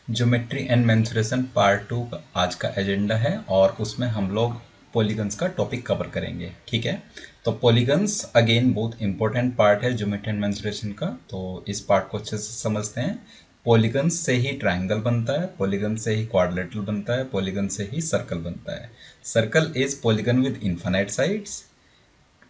Geometry and mensuration part 2 का आज का एजेंडा है और उसमें हम लोग पॉलीगन्स का टॉपिक कवर करेंगे। ठीक है, तो पॉलीगन्स अगेन बहुत इंपॉर्टेंट पार्ट है ज्योमेट्री एंड मेंसुरेशन का, तो इस पार्ट को अच्छे से समझते हैं। पॉलीगन्स से ही ट्रायंगल बनता है, पॉलीगन से ही क्वाड्रिलेटरल बनता है, पॉलीगन से ही सर्कल बनता है। Circle is polygon with infinite sides,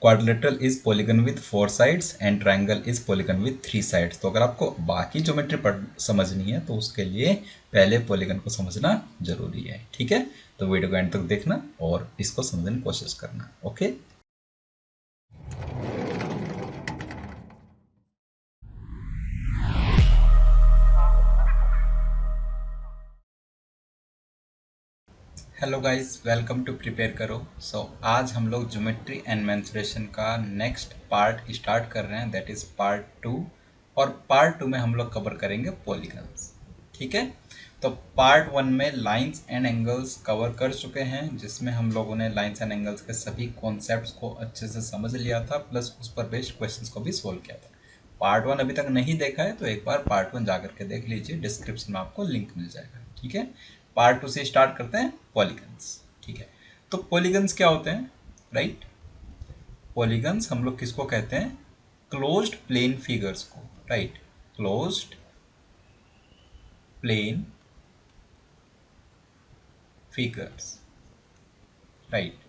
quadrilateral is polygon with 4 sides and triangle is polygon with 3 sides. तो अगर आपको बाकी ज्योमेट्री समझनी है तो उसके लिए पहले पॉलीगन को समझना जरूरी है। ठीक है, तो वीडियो को एंड तक देखना और इसको समझने की कोशिश करना। Okay, hello guys, welcome to prepare करो। आज हम लोग ज्योमेट्री एंड मेंसुरेशन का नेक्स्ट पार्ट स्टार्ट कर रहे हैं, दैट इज पार्ट 2। और पार्ट 2 में हम लोग कवर करेंगे पॉलीगन्स। ठीक है, तो पार्ट 1 में लाइंस एंड एंगल्स कवर कर चुके हैं, जिसमें हम लोगों ने लाइंस एंड एंगल्स के सभी कॉन्सेप्ट्स को अच्छे से समझ लिया था, प्लस उस पर बेस्ड क्वेश्चंस को भी सोल्व किया था। पार्ट 1 अभी तक नहीं देखा है तो एक बार पार्ट 1 जाकर के देख लीजिए, डिस्क्रिप्शन में आपको लिंक मिल जाएगा। ठीक है, पार्ट 2 से स्टार्ट करते हैं पॉलीगन्स। ठीक है, तो पॉलीगन्स क्या होते हैं, राइट? पॉलीगन्स हम लोग किसको कहते हैं? क्लोज्ड प्लेन फिगर्स को, right? Closed plane figures, right?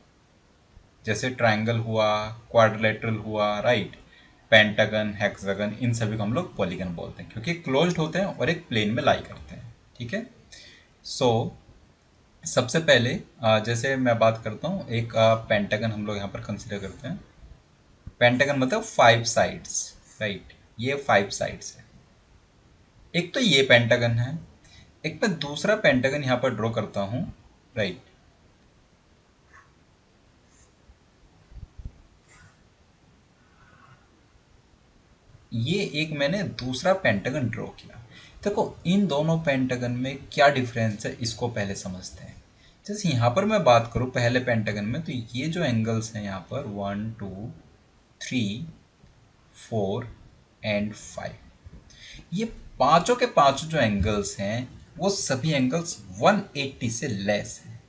जैसे ट्रायंगल हुआ, क्वाड्रिलेटरल हुआ, राइट? पेंटागन, हेक्सागन, इन सभी को हम लोग पॉलीगन बोलते हैं क्योंकि क्लोज्ड होते हैं और एक प्लेन में लाई करते हैं। ठीक है, सो सबसे पहले जैसे मैं बात करता हूँ, एक पेंटागन हम लोग यहाँ पर कंसिडर करते हैं। पेंटागन मतलब 5 साइड्स, राइट? ये 5 साइड्स है। एक तो ये पेंटागन है, एक मैं दूसरा पेंटागन यहाँ पर ड्रॉ करता हूँ, राइट? ये एक मैंने दूसरा पेंटागन ड्रॉ किया। देखो इन दोनों पेंटागन में क्या डिफरेंस है इसको पहले समझते हैं। जैसे यहाँ पर मैं बात करूँ पहले पेंटागन में, तो ये जो एंगल्स हैं यहाँ पर 1 2 3 4 एंड 5, ये पांचों के पांचों जो एंगल्स हैं वो सभी एंगल्स 180 से लेस हैं,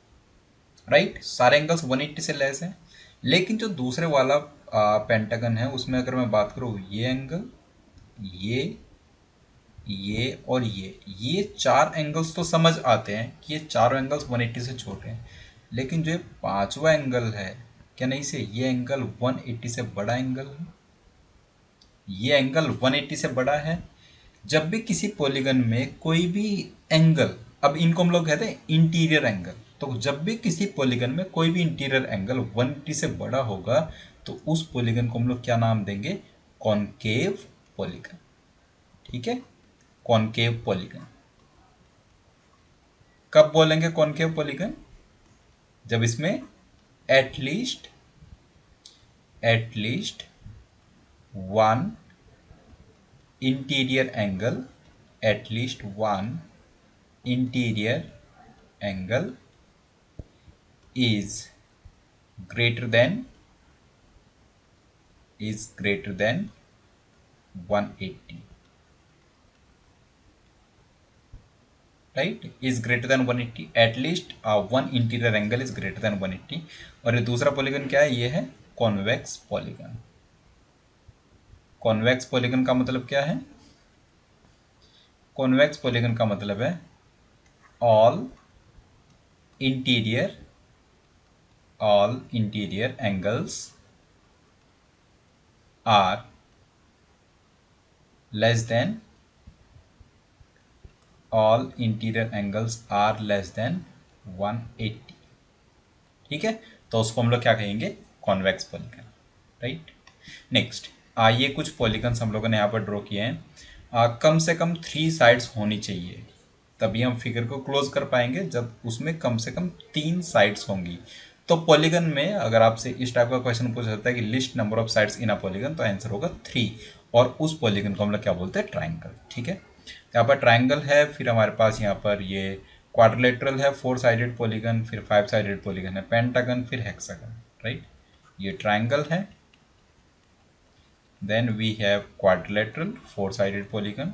राइट? सारे एंगल्स 180 से लेस हैं। लेकिन जो दूसरे वाला पेंटागन है उसमें अगर मैं बात करूँ, ये एंगल, ये और ये चार एंगल्स तो समझ आते हैं कि ये चारों एंगल्स 180 से छोटे हैं। लेकिन जो ये पांचवा एंगल है, क्या नहीं से ये एंगल 180 से बड़ा एंगल है, ये एंगल 180 से बड़ा है। जब भी किसी पॉलीगन में कोई भी एंगल, अब इनको हम लोग कहते हैं इंटीरियर एंगल, तो जब भी किसी पॉलीगन में कोई भी इंटीरियर एंगल 180 से बड़ा होगा तो उस पॉलीगन को हम लोग क्या नाम देंगे? Concave polygon. ठीक है, कॉनकेव पॉलीगन। कब बोलेंगे कॉनकेव पॉलीगन? जब इसमें at least at least one interior angle, at least one interior angle is greater than 180, right? Is greater than 180, at least one interior angle is greater than 180। और ये दूसरा पॉलीगन क्या है? ये है कॉन्वेक्स पॉलीगन। कॉन्वेक्स पॉलीगन का मतलब क्या है? कॉन्वेक्स पॉलीगन का मतलब है all interior angles are less than all interior angles are less than 180। ठीक है, तो उसको हम लोग क्या कहेंगे? Convex polygon, right? नेक्स्ट, ये कुछ पॉलीगन्स हम लोगों ने यहाँ पर ड्रॉ किए हैं। कम से कम 3 साइड्स होनी चाहिए, तभी हम फिगर को क्लोज कर पाएंगे जब उसमें कम से कम 3 साइड्स होंगी। तो पॉलीगन में अगर आपसे इस टाइप का क्वेश्चन पूछा जाता है कि list number of sides in a polygon, तो आंसर होगा 3। और उस पॉलीगन को हम लोग क्या बोलते हैं? ट्राइंगल। ठीक है, यहाँ पर ट्राइंगल है, फिर हमारे पास यहाँ पर ये क्वाड्रिलेटरल है, 4 साइडेड पॉलीगन, फिर 5 साइडेड पॉलीगन है, पेंटागन, फिर हेक्सागन, राइट? ये ट्राइंगल है। Then we have quadrilateral 4 sided polygon,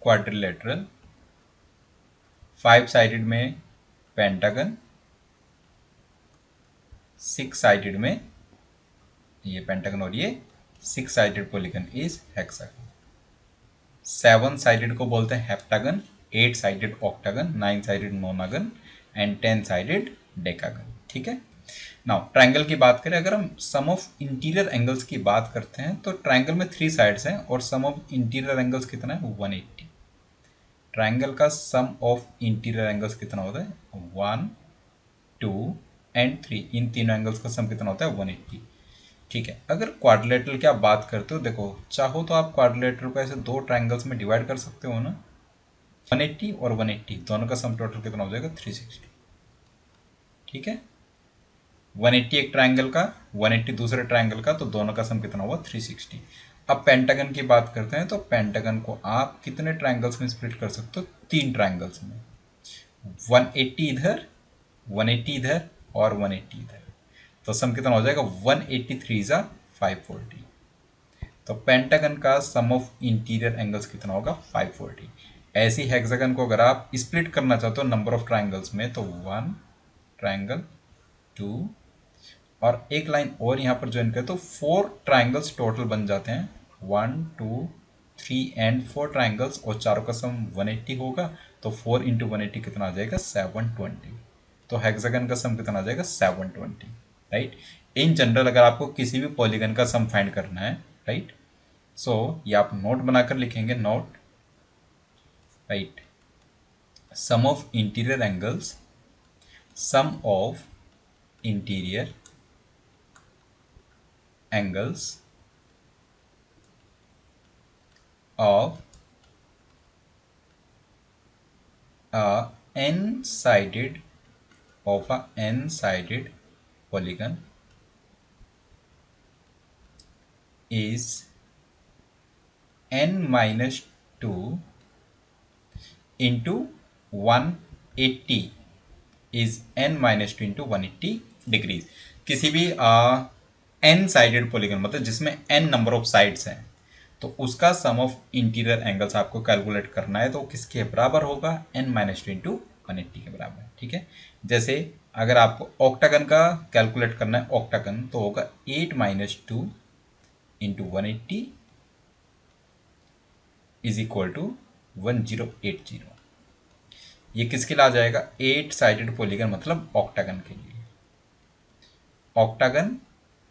quadrilateral 5 sided में पेंटागन, 6 साइडेड में ये पेंटागन और ये 6 sided polygon is hexagon. 7 sided को बोलते हैं heptagon, 8 sided octagon, 9 sided nonagon and 10 sided decagon. ठीक है। नाउ ट्रायंगल की बात करें, अगर हम सम ऑफ इंटीरियर एंगल्स की बात करते हैं तो ट्रायंगल में 3 साइड्स हैं और सम ऑफ इंटीरियर एंगल्स कितना है 180। ट्रायंगल का सम ऑफ इंटीरियर एंगल्स कितना होता है 1, 2 एंड 3, इन तीनों एंगल्स का सम कितना होता है 180। ठीक है। अगर क्वाड्रिलेटरल की आप बात करते हो, देखो चाहो तो आप क्वाड्रिलेटरल को ऐसे दो ट्रायंगल्स में डिवाइड कर सकते हो ना, 180 और 180 दोनों का सम टोटल कितना हो जाएगा 360। ठीक है। 180 एक ट्रायंगल का, 180 दूसरे ट्रायंगल का, तो दोनों का सम कितना हुआ 360। अब पेंटागन की बात करते हैं तो पेंटागन को आप कितने ट्रायंगल्स में स्प्लिट कर सकते हो, 3 ट्रायंगल्स में, 180 इधर, 180 इधर और 180 इधर, तो सम कितना हो जाएगा 183 जा 540। तो पेंटागन का सम ऑफ इंटीरियर एंगल्स कितना होगा 540। ऐसी हेक्सागन को अगर आप स्प्लिट करना चाहते हो नंबर ऑफ ट्रायंगल्स में तो 1 ट्रायंगल, 2 और एक लाइन और यहाँ पर ज्वाइन करें तो 4 ट्रायंगल्स टोटल बन जाते हैं, 1 2 3 एंड 4 ट्रायंगल्स, और चारों का सम 180 होगा, तो 4 इंटू 180 कितना आ जाएगा 720। तो हेक्सागन का सम कितना आ जाएगा 720। राइट। इन जनरल अगर आपको किसी भी पॉलीगन का सम फाइंड करना है, राइट, सो ये आप नोट बनाकर लिखेंगे, note, right, sum of interior angles, sum of interior angles of a n-sided polygon is n minus 2 into 180 is n minus 2 into 180 degrees. किसी भी n साइडेड पॉलीगन मतलब जिसमें n नंबर ऑफ साइड्स हैं, तो उसका सम of interior angles आपको calculate करना है, तो किसके बराबर होगा n माइनस 2 इंटू 180 के बराबर। ठीक है। जैसे अगर आपको ऑक्टागन का कैलकुलेट करना है, ऑक्टागन तो होगा 8 minus 2 into 180 is equal to 1080। ये किसके लिए आ जाएगा 8 साइडेड पॉलीगन मतलब ऑक्टागन के लिए। ऑक्टागन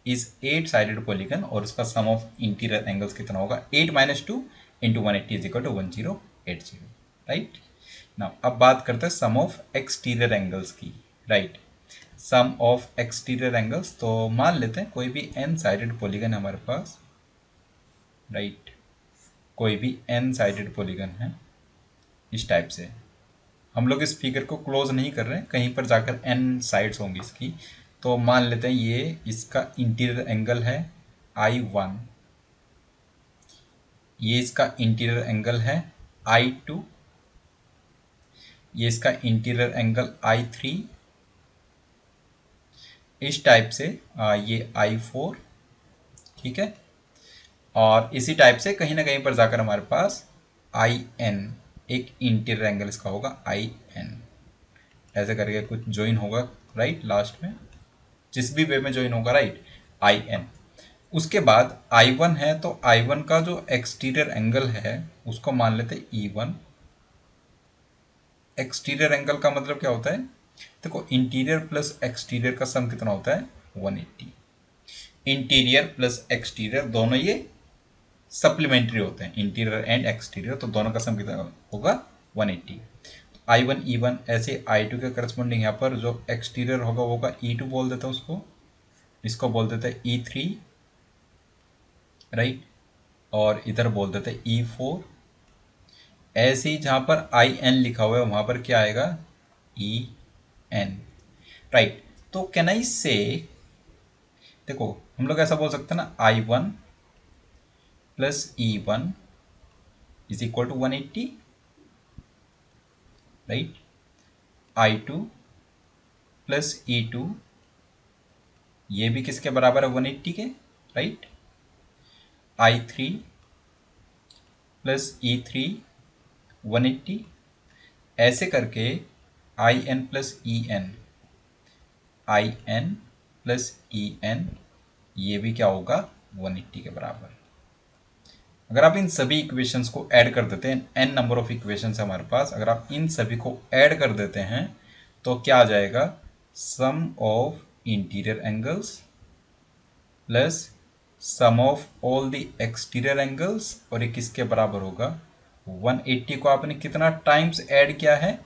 इज 8 साइडेड पॉलीगन और उसका सम ऑफ इंटीरियर एंगल्स कितना होगा 8 minus 2 into 180 is equal to 1080। Right. Now अब बात करते हैं सम ऑफ एक्सटीरियर एंगल्स की। Right. Sum of exterior angles, तो मान लेते हैं कोई भी एन साइडेड पॉलीगन है हमारे पास। राइट। कोई भी एन साइडेड पॉलीगन है इस टाइप से, हम लोग इस फिगर को क्लोज नहीं कर रहे हैं, कहीं पर जाकर एन साइड्स होंगी इसकी। तो मान लेते हैं ये इसका इंटीरियर एंगल है I1, ये इसका इंटीरियर एंगल है I2, ये इसका इंटीरियर एंगल I3, इस टाइप से ये I4। ठीक है। और इसी टाइप से कहीं ना कहीं पर जाकर हमारे पास IN, एक इंटीरियर एंगल इसका होगा IN, ऐसे करके कुछ ज्वाइन होगा। राइट। लास्ट में जिस भी वे में ज्वाइन होगा, राइट, IN। उसके बाद I1 है, तो I1 का जो एक्सटीरियर एंगल है उसको मान लेते E1। एक्सटीरियर एंगल का मतलब क्या होता है, देखो इंटीरियर प्लस एक्सटीरियर का सम कितना होता है 180। इंटीरियर प्लस एक्सटीरियर दोनों ये सप्लीमेंट्री होते हैं, इंटीरियर एंड एक्सटीरियर, तो दोनों का सम कितना होगा 180। I1 E1, ऐसे I2 के करस्पॉन्डिंग यहाँ पर जो एक्सटीरियर होगा वो होगा E2 बोल देता है उसको, इसको बोल देते हैं E3। राइट। और इधर बोल देते हैं E4। ऐसे ही जहां पर IN लिखा हुआ है वहां पर क्या आएगा EN। राइट। तो कैन आई से, देखो हम लोग ऐसा बोल सकते हैं ना, I1 plus E1 is equal to 180। Right. I2 plus E2 ये भी किसके बराबर है 180 के। राइट। I3 प्लस E3 180, ऐसे करके I N plus E N, I N plus E N, ये भी क्या होगा 180 के बराबर। अगर आप इन सभी इक्वेशंस को ऐड कर देते हैं, एन नंबर ऑफ इक्वेशंस हमारे पास, अगर आप इन सभी को ऐड कर देते हैं तो क्या आ जाएगा, sum of interior angles plus sum of all the exterior angles, और ये किसके बराबर होगा 180 को आपने कितना टाइम्स ऐड किया है,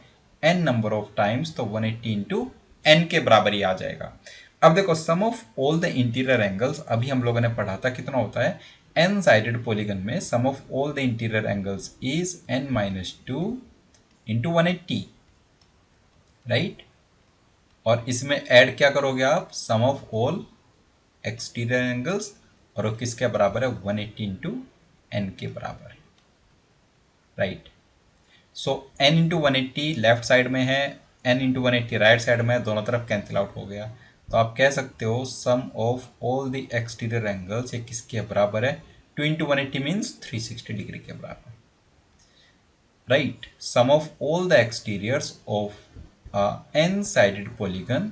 एन नंबर ऑफ टाइम्स, तो 180 इंटू एन के बराबर ही आ जाएगा। अब देखो sum of all the interior angles अभी हम लोगों ने पढ़ा था कितना होता है, एन साइडेड पॉलीगन में sum of all the interior angles is N minus two into 180, right. और इसमें ऐड क्या करोगे आप, sum of all exterior angles, और वो किसके बराबर है 180 इंटू एन के बराबर है, राइट। सो n इंटू 180 लेफ्ट साइड में है, n इंटू 180 राइट साइड में है, दोनों तरफ कैंसिल आउट हो गया। तो आप कह सकते हो sum of all the exterior angles ये किसके बराबर है, 2 इंटू 180 मीन्स 360 डिग्री के बराबर, right. Sum of all the exteriors of N sided polygon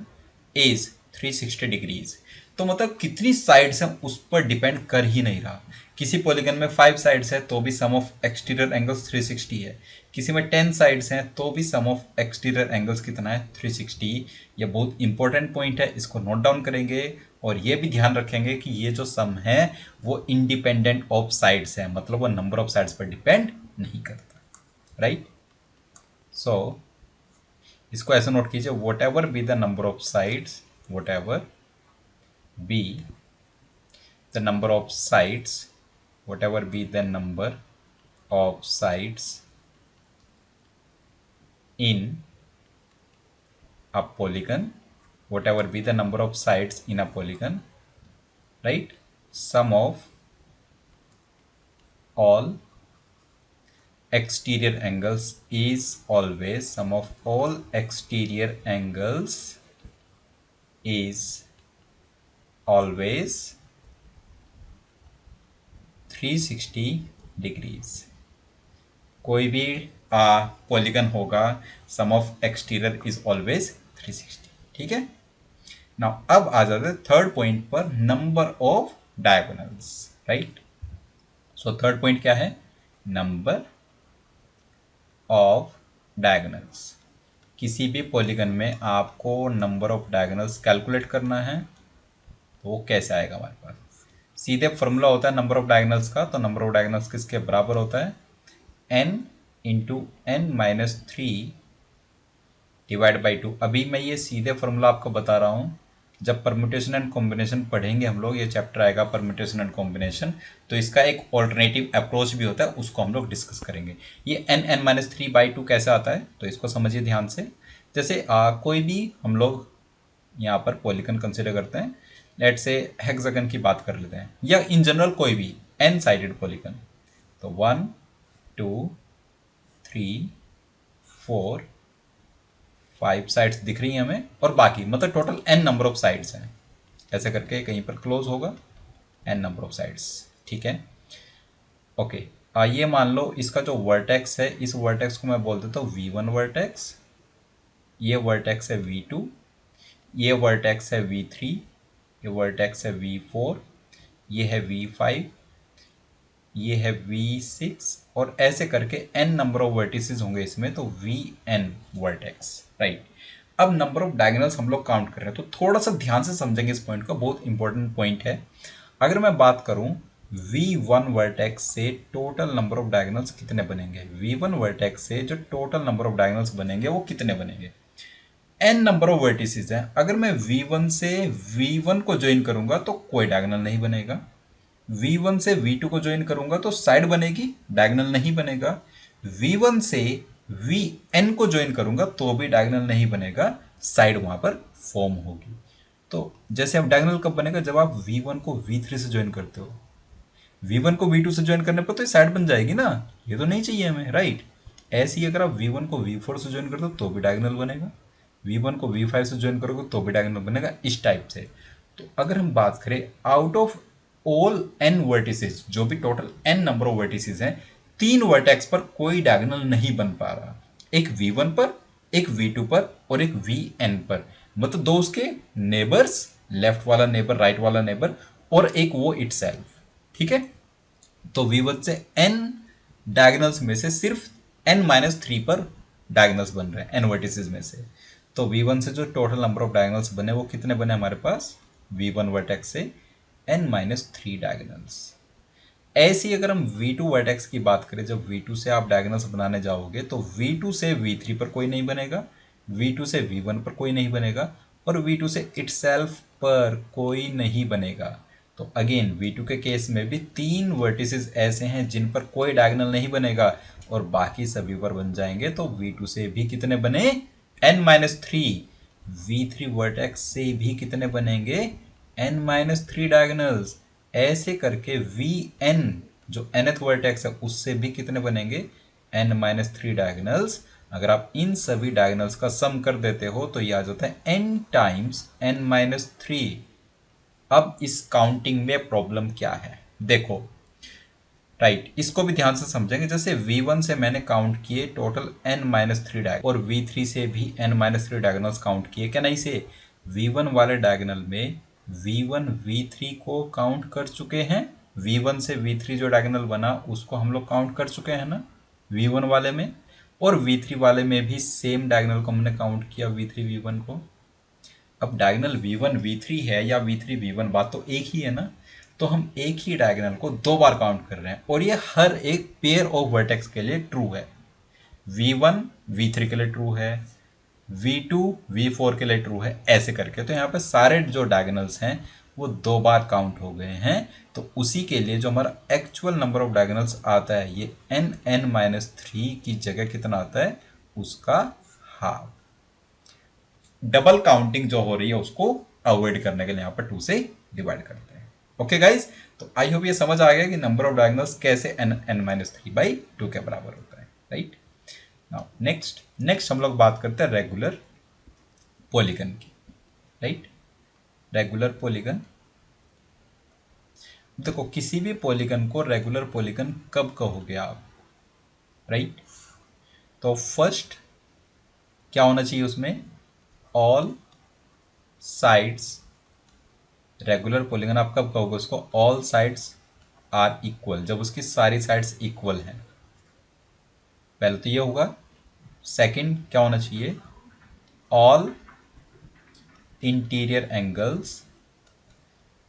is 360 degrees. तो मतलब कितनी साइड्स हैं उस पर डिपेंड कर ही नहीं रहा। किसी पॉलीगन में 5 साइड्स है तो भी सम ऑफ एक्सटीरियर एंगल्स 360 है, किसी में 10 साइड्स हैं तो भी सम ऑफ एक्सटीरियर एंगल्स कितना है 360। ये बहुत इंपॉर्टेंट पॉइंट है, इसको नोट डाउन करेंगे और ये भी ध्यान रखेंगे कि ये जो सम है वो इंडिपेंडेंट ऑफ साइड्स है, मतलब वो नंबर ऑफ साइड्स पर डिपेंड नहीं करता, राइट। सो इसको ऐसे नोट कीजिए, what ever be the number of sides, what ever be the number of sides, whatever be the number of sides in a polygon, whatever be the number of sides in a polygon, right, sum of all exterior angles is always, sum of all exterior angles is always 360 degrees. कोई भी polygon होगा सम of exterior is always 360, ठीक है। Now अब आ जाते हैं third point पर, number of diagonals, right. So third point क्या है, नंबर ऑफ डायगोनल्स। किसी भी पॉलीगन में आपको नंबर ऑफ डायगोनल्स कैलकुलेट करना है तो वो कैसे आएगा हमारे पास, सीधे फॉर्मूला होता है नंबर ऑफ डायगोनल्स का। तो नंबर ऑफ डायगोनल्स किसके बराबर होता है, n into N minus 3 divide by 2। अभी मैं ये सीधे फॉर्मूला आपको बता रहा हूँ, जब परम्यूटेशन एंड कॉम्बिनेशन पढ़ेंगे हम लोग, ये चैप्टर आएगा परम्यूटेशन एंड कॉम्बिनेशन, तो इसका एक ऑल्टरनेटिव अप्रोच भी होता है, उसको हम लोग डिस्कस करेंगे। ये n माइनस 3 बाई 2 कैसे आता है, तो इसको समझिए ध्यान से। जैसे कोई भी हम लोग यहाँ पर पॉलीगन कंसिडर करते हैं, लेट से हेक्सागन की बात कर लेते हैं, या इन जनरल कोई भी n साइडेड पॉलीगन, तो 1 2 3 4 5 साइड्स दिख रही हैं हमें, और बाकी मतलब total n number of sides हैं, ऐसे करके कहीं पर क्लोज होगा n नंबर ऑफ साइड्स, ठीक है। ओके, ये मान लो इसका जो वर्टेक्स है, इस वर्टेक्स को मैं बोल देता हूँ v1 वर्टेक्स, ये वर्टेक्स है v2, ये वर्टेक्स है v3, ये वर्टेक्स है v4, ये है v5, ये है v6, और ऐसे करके n नंबर ऑफ वर्टिसेस होंगे इसमें, तो vn वर्टेक्स, राइट। अब नंबर ऑफ डायगोनल्स हम लोग काउंट कर रहे हैं, तो थोड़ा सा ध्यान से समझेंगे इस पॉइंट का, बहुत इंपॉर्टेंट पॉइंट है। अगर मैं बात करूं v1 वर्टेक्स से टोटल नंबर ऑफ डायगोनल्स कितने बनेंगे, v1 वर्टेक्स से जो टोटल नंबर ऑफ डायगोनल्स बनेंगे वो कितने बनेंगे, n नंबर ऑफ वर्टिसेस हैं। अगर मैं v1 से v1 को ज्वाइन करूंगा तो कोई डायगोनल नहीं बनेगा, v1 से v2 को ज्वाइन करूंगा तो साइड बनेगी, डायगोनल नहीं बनेगा। v1 से vn को ज्वाइन करूंगा तो भी डायगोनल नहीं बनेगा, साइड वहां पर फॉर्म होगी। तो जैसे अब डायगोनल कब बनेगा, जब आप v1 को v3 से ज्वाइन करते हो, v1 को v2 से ज्वाइन करने पर तो साइड बन जाएगी ना, ये तो नहीं चाहिए हमें, राइट। ऐसे ही अगर आप v1 को v4 से ज्वाइन करते हो तो भी डायगोनल बनेगा, v1 को v5 से ज्वाइन करोगे तो भी डायगोनल बनेगा, इस टाइप से। तो अगर हम बात करें out of all n vertices, जो भी total n number of vertices हैं, 3 वर्टेक्स पर कोई डायगोनल नहीं बन पा रहा, एक V1 पर, एक V2 पर और एक Vn पर, मतलब दो उसके नेबर्स, लेफ्ट वाला नेबर, राइट वाला नेबर, और एक वो इटसेल्फ। ठीक है, तो V1 से n डायगोनल्स में से सिर्फ n-3 पर डायगोनल्स बन रहे हैं n वर्टिसेस में से। तो V1 से जो टोटल नंबर ऑफ डायगोनल्स बने वो कितने बने हमारे पास, V1 वर्टेक्स से n-3 डायगोनल्स। ऐसे ही अगर हम V2 वर्टेक्स की बात करें, जब V2 से आप डायगोनल्स बनाने जाओगे तो V2 से V3 पर कोई नहीं बनेगा, V2 से V1 पर कोई नहीं बनेगा, और V2 से इटसेल्फ पर कोई नहीं बनेगा। तो अगेन V2 के केस में भी 3 वर्टिसेस ऐसे हैं जिन पर कोई डायगोनल नहीं बनेगा और बाकी सभी पर बन जाएंगे। तो V2 से भी कितने बने, n-3। V3 वर्टेक्स से भी कितने बनेंगे, n-3 डायगोनल्स। ऐसे करके Vn जो nth वर्टेक्स है उससे भी कितने बनेंगे, n-3 डायगोनल्स। अगर आप इन सभी डायगोनल्स का सम कर देते हो तो ये आ जाता है n टाइम्स n-3। अब इस काउंटिंग में प्रॉब्लम क्या है, देखो राइट, इसको भी ध्यान से समझेंगे। जैसे V1 से मैंने काउंट किए टोटल n-3 डायगोनल, और V3 से भी n-3 डायगोनल्स काउंट किए। क्या नहीं से V1 वाले डायगोनल में V1 V3 को काउंट कर चुके हैं, V1 से V3 जो डायगोनल बना उसको हम लोग काउंट कर चुके हैं ना V1 वाले में, और V3 वाले में भी सेम डायगोनल को हमने काउंट किया V3 V1 को। अब डायगोनल V1 V3 है या V3 V1, बात तो एक ही है ना। तो हम एक ही डायगोनल को दो बार काउंट कर रहे हैं और ये हर एक पेयर ऑफ वर्टेक्स के लिए ट्रू है। V1 V3 के लिए ट्रू है, V2 V4 के लिए ट्रू है, ऐसे करके। तो यहाँ पे सारे जो डायगोनल्स हैं वो दो बार काउंट हो गए हैं। तो उसी के लिए जो हमारा एक्चुअल नंबर ऑफ डायगोनल्स आता है ये n-3 की जगह कितना आता है, उसका हाफ। डबल काउंटिंग जो हो रही है उसको अवॉइड करने के लिए यहाँ पर 2 से डिवाइड करते हैं। ओके गाइज, तो आई होप ये समझ आ गया कि नंबर ऑफ डायगोनल्स कैसे n-3/2 के बराबर होता है। राइट, नाउ नेक्स्ट हम लोग बात करते हैं रेगुलर पॉलीगन की। राइट, रेगुलर पॉलीगन, देखो किसी भी पॉलीगन को रेगुलर पॉलीगन कब कहोगे आप, राइट। तो फर्स्ट क्या होना चाहिए उसमें, ऑल साइड्स, रेगुलर पॉलीगन आप कब कहोगे उसको, ऑल साइड्स आर इक्वल, जब उसकी सारी साइड्स इक्वल हैं। पहले तो ये होगा। सेकंड क्या होना चाहिए, all interior angles,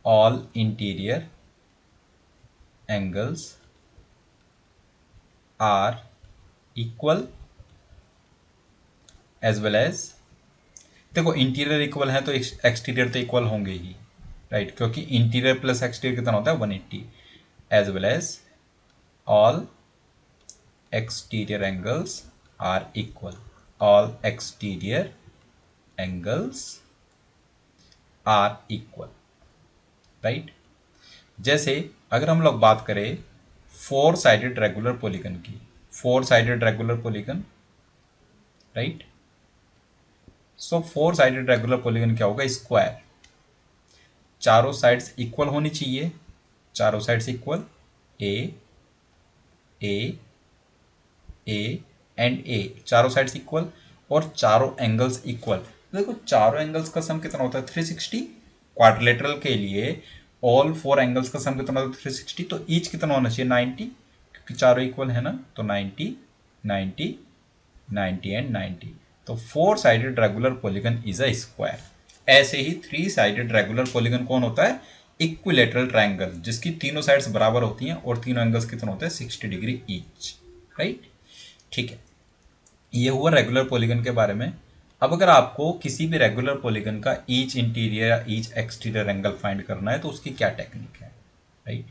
all interior angles are equal as well as, देखो इंटीरियर इक्वल है तो एक्सटीरियर तो इक्वल होंगे ही, राइट, क्योंकि इंटीरियर प्लस एक्सटीरियर कितना होता है 180। As well as all exterior angles are equal, all exterior angles are equal, right। जैसे अगर हम लोग बात करें फोर साइडेड रेगुलर पॉलीगन की, four sided regular polygon, right. So four sided regular polygon क्या होगा, स्क्वायर, चारों साइड्स इक्वल होनी चाहिए, चारों sides equal, A A A and A, चारों साइड्स इक्वल, और चारों एंगल्स इक्वल। देखो चारों एंगल्स का सम कितना होता है 360, क्वाड्रिलेटरल के लिए ऑल फोर एंगल्स का सम कितना होता है 360, तो ईच कितना होना चाहिए 90, क्योंकि चारों इक्वल है ना, तो 90 90 90 एंड 90। तो four sided regular polygon is a square. ऐसे ही थ्री साइडेड रेगुलर पॉलीगन कौन होता है, इक्विलेटरल ट्रायंगल, जिसकी तीनों साइड्स बराबर होती हैं और तीनों एंगल्स कितना होता है 60 डिग्री ईच, राइट। ठीक है, ये हुआ रेगुलर पॉलीगन के बारे में। अब अगर आपको किसी भी रेगुलर पॉलीगन का ईच इंटीरियर या ईच एक्सटीरियर एंगल फाइंड करना है तो उसकी क्या टेक्निक है, right.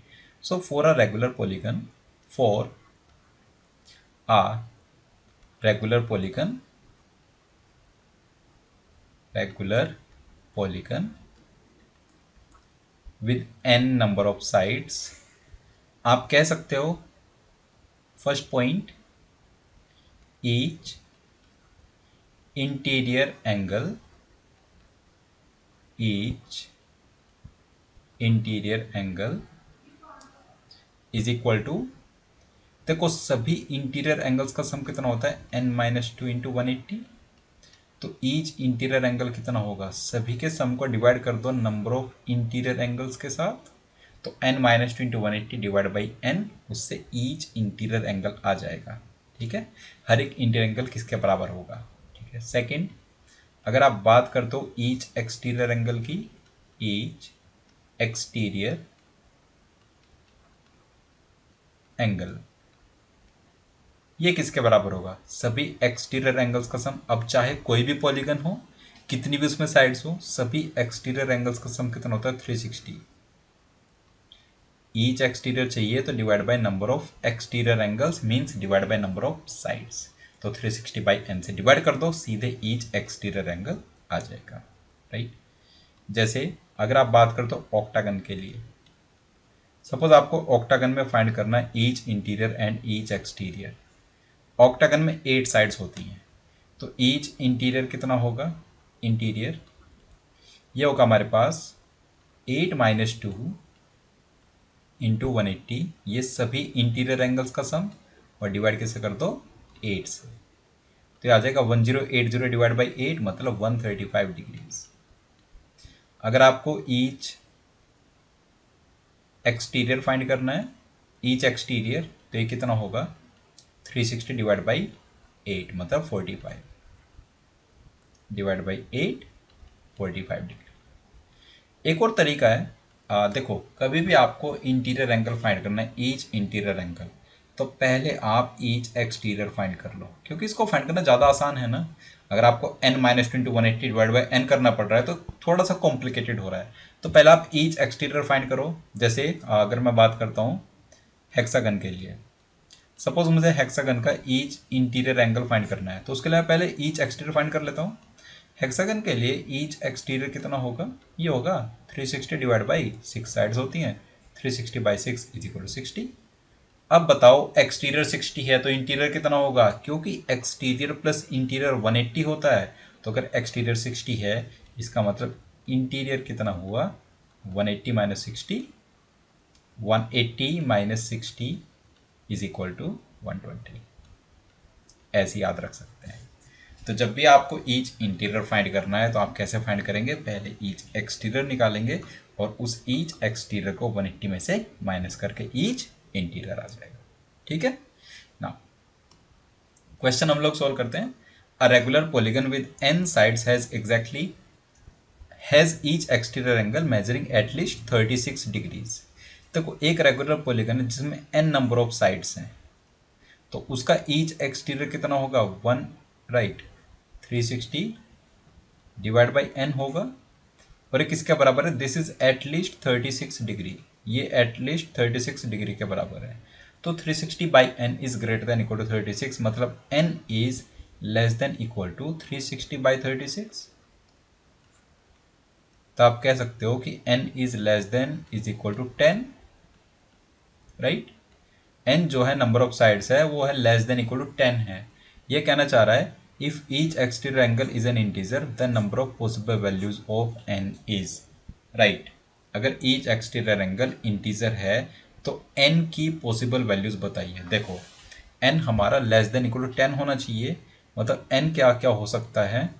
So for a regular polygon, for uh regular polygon, regular polygon with n number of sides, आप कह सकते हो first point, each interior angle, each interior angle is equal to, देखो सभी इंटीरियर एंगल्स का सम कितना होता है, n-2 इंटू 180। तो ईच इंटीरियर एंगल कितना होगा, सभी के सम को डिवाइड कर दो नंबर ऑफ इंटीरियर एंगल्स के साथ, तो n-2 into 180 divide by n, उससे ईच इंटीरियर एंगल आ जाएगा। ठीक है, हर एक इंटीरियर एंगल किसके बराबर होगा। ठीक है, सेकंड, अगर आप बात कर दो ईच एक्सटीरियर एंगल की, ईच एक्सटीरियर एंगल ये किसके बराबर होगा, सभी एक्सटीरियर एंगल्स का सम। अब चाहे कोई भी पॉलीगन हो, कितनी भी उसमें साइड्स हो, सभी एक्सटीरियर एंगल्स का सम कितना होता है, 360। ईच एक्सटीरियर चाहिए तो divide by number of exterior angles means divide by number of sides. तो 360 बाई n से डिवाइड कर दो, सीधे ईच एक्सटीरियर एंगल आ जाएगा। राइट, जैसे अगर आप बात करें तो ऑक्टागन के लिए, सपोज आपको ऑक्टागन में फाइंड करना है each interior and each exterior. Octagon में 8 साइड्स होती हैं, तो ईच इंटीरियर कितना होगा, इंटीरियर ये होगा हमारे पास 8 माइनस 2 इंटू 180, ये सभी इंटीरियर एंगल्स का सम, और डिवाइड कैसे कर दो, 8 से। तो ये आ जाएगा 1080 डिवाइड बाई 8 मतलब 135 डिग्रीज। अगर आपको ईच एक्सटीरियर फाइंड करना है, ईच एक्सटीरियर, तो ये कितना होगा, 360 डिवाइड बाई 8 मतलब 45 डिवाइड बाई 8, 45 डिग्री। एक और तरीका है, देखो कभी भी आपको इंटीरियर एंगल फाइंड करना है, ईच इंटीरियर एंगल, तो पहले आप ईच एक्सटीरियर फाइंड कर लो, क्योंकि इसको फाइंड करना ज़्यादा आसान है ना। अगर आपको n-2 into 180 divide by n करना पड़ रहा है तो थोड़ा सा कॉम्प्लिकेटेड हो रहा है। तो पहले आप ईच एक्सटीरियर फाइंड करो। जैसे अगर मैं बात करता हूँ हेक्सागन के लिए, सपोज मुझे हेक्सागन का ईच इंटीरियर एंगल फाइंड करना है, तो उसके लिए मैं पहले ईच एक्सटीरियर फाइंड कर लेता हूँ। हेक्सागन के लिए ईच एक्सटीरियर कितना होगा, ये होगा 360 डिवाइड बाई 6 साइड्स होती हैं, 360 बाई 6 इज इक्वल टू 60। अब बताओ एक्सटीरियर 60 है तो इंटीरियर कितना होगा, क्योंकि एक्सटीरियर प्लस इंटीरियर 180 होता है, तो अगर एक्सटीरियर 60 है इसका मतलब इंटीरियर कितना हुआ, 180 minus 60, 180 minus 60 is equal to 120। ऐसे याद रख सकते हैं। तो जब भी आपको ईच इंटीरियर फाइंड करना है तो आप कैसे फाइंड करेंगे, पहले ईच एक्सटीरियर निकालेंगे और उस ईच एक्सटीरियर को 180 में से माइनस करके ईच इंटीरियर आ जाएगा। ठीक है ना, क्वेश्चन हम लोग सॉल्व करते हैं। A regular polygon with n sides has each exterior angle measuring at least 36 degrees. देखो एक रेगुलर पॉलीगन है जिसमें n नंबर ऑफ साइड्स हैं, तो उसका ईच एक्सटीरियर कितना होगा, 1, राइट, 360 डिवाइड बाई n होगा, और ये किसके बराबर है, दिस इज एटलीस्ट 36 डिग्री, ये एटलीस्ट 36 डिग्री के बराबर है। तो 360 by n is greater than equal to 36, मतलब n is less than equal to 360 by 36। तो आप कह सकते हो कि n is less than is equal to 10, right. n जो है नंबर ऑफ साइड्स है वो है लेस देन इक्वल टू 10 है। ये कहना चाह रहा है if each exterior angle is an integer the number of possible values of n is, right. अगर ईच एक्सटीरियर एंगल इंटीजर है तो n की पॉसिबल वैल्यूज बताइए। देखो n हमारा लेस देन इक्वल टू 10 होना चाहिए, मतलब n क्या क्या हो सकता है,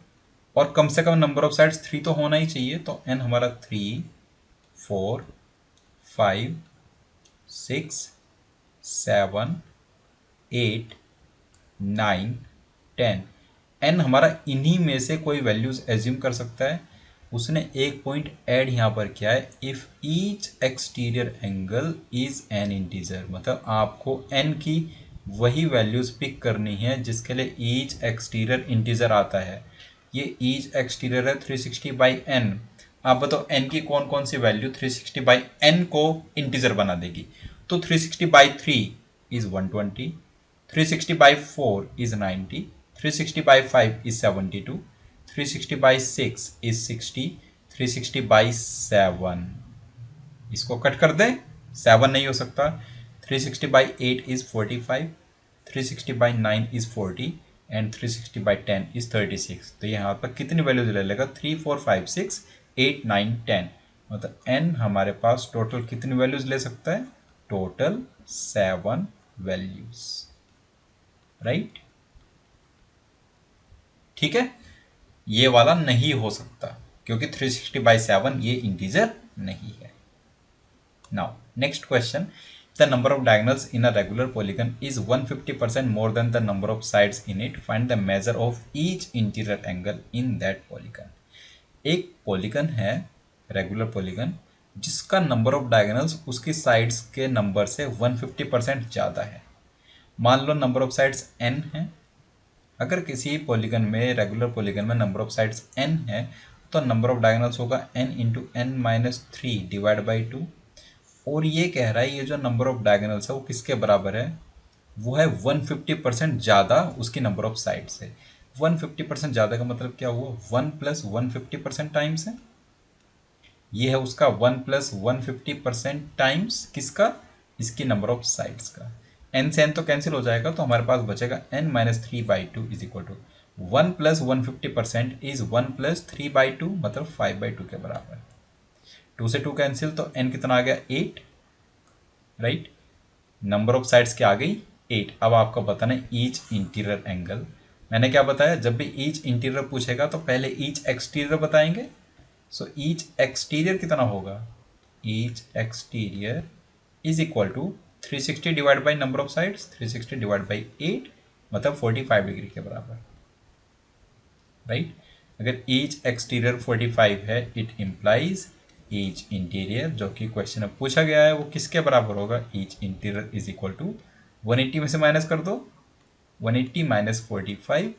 और कम से कम नंबर ऑफ साइड्स 3 तो होना ही चाहिए, तो n हमारा 3, 4, 5, 6, 7, 8, 9, 10, n हमारा इन्हीं में से कोई वैल्यूज एज्यूम कर सकता है। उसने एक पॉइंट ऐड यहाँ पर किया है, if each exterior angle is an integer, मतलब आपको n की वही वैल्यूज पिक करनी है जिसके लिए ईच एक्सटीरियर इंटीजर आता है। ये ईच एक्सटीरियर है 360 बाई n। आप बताओ n की कौन कौन सी वैल्यू 360 बाई n को इंटीजर बना देगी। तो 360 by 3 is 120, 360 by 4 is 90, 360 by 5 is 72, 360 by 6 is 60, 360 by 7, इसको कट कर दे, 7 नहीं हो सकता, 360 by 8 is 45, 360 by 9 is 40 and 360 by 10 is 36। तो यहाँ पर कितनी वैल्यूज ले लेगा, 3, 4, 5, 6, 8, 9, 10, मतलब n हमारे पास टोटल कितनी वैल्यूज ले सकता है, टोटल 7 वैल्यूज, राइट। ठीक है, ये वाला नहीं हो सकता क्योंकि 360/7 ये इंटीजर नहीं है। Now next question, the number of diagonals in a regular polygon is 150% more than the number of sides in it, find the measure of each interior angle in that polygon. एक polygon है, regular polygon, जिसका number of diagonals उसकी sides के number से 150% ज़्यादा है। मान लो number of sides n है। अगर किसी पॉलीगन में, रेगुलर पॉलीगन में नंबर ऑफ साइड्स n है तो नंबर ऑफ डायगोनल्स होगा n into n minus 3 divide by 2। और ये कह रहा है ये जो नंबर ऑफ डायगोनल्स है वो किसके बराबर है, वो है 150% ज़्यादा उसकी नंबर ऑफ साइड से। 150% ज़्यादा का मतलब क्या हुआ, 1 प्लस 150% टाइम्स है, ये है उसका 1 प्लस 150% टाइम्स किसका, इसकी नंबर ऑफ साइड्स का। n से n तो कैंसिल हो जाएगा, तो हमारे पास बचेगा n minus 3/2 is equal to 1 plus 150% is 1 plus 3/2 मतलब 5/2 के बराबर। 2 से 2 कैंसिल तो n कितना आ गया 8, राइट। नंबर ऑफ साइड्स क्या आ गई 8। अब आपको बताना है ईच इंटीरियर एंगल। मैंने क्या बताया, जब भी ईच इंटीरियर पूछेगा तो पहले ईच एक्सटीरियर बताएंगे। सो ईच एक्सटीरियर कितना होगा, each exterior is equal to 360 divide by number of sides, 360 divide by 8 मतलब 45 डिग्री के बराबर, राइट। अगर ईच एक्सटीरियर 45 है, इट इम्प्लाइज ईच इंटीरियर, जो कि क्वेश्चन में पूछा गया है, वो किसके बराबर होगा, each interior is equal to 180 में से माइनस कर दो, 180 minus 45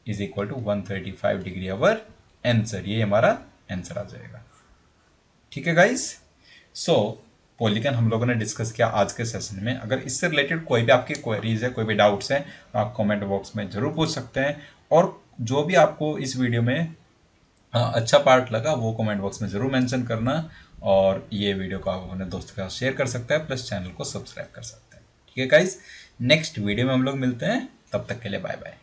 is equal to 135 degree our answer. ये हमारा आंसर आ जाएगा। ठीक है गाइस, सो पॉलीगन हम लोगों ने डिस्कस किया आज के सेशन में। अगर इससे रिलेटेड कोई भी आपकी क्वेरीज है, कोई भी डाउट्स हैं, आप कमेंट बॉक्स में जरूर पूछ सकते हैं। और जो भी आपको इस वीडियो में अच्छा पार्ट लगा वो कमेंट बॉक्स में जरूर मेंशन करना। और ये वीडियो को आप अपने दोस्तों के साथ शेयर कर सकते हैं, प्लस चैनल को सब्सक्राइब कर सकते हैं। ठीक है गाइस, नेक्स्ट वीडियो में हम लोग मिलते हैं, तब तक के लिए बाय बाय।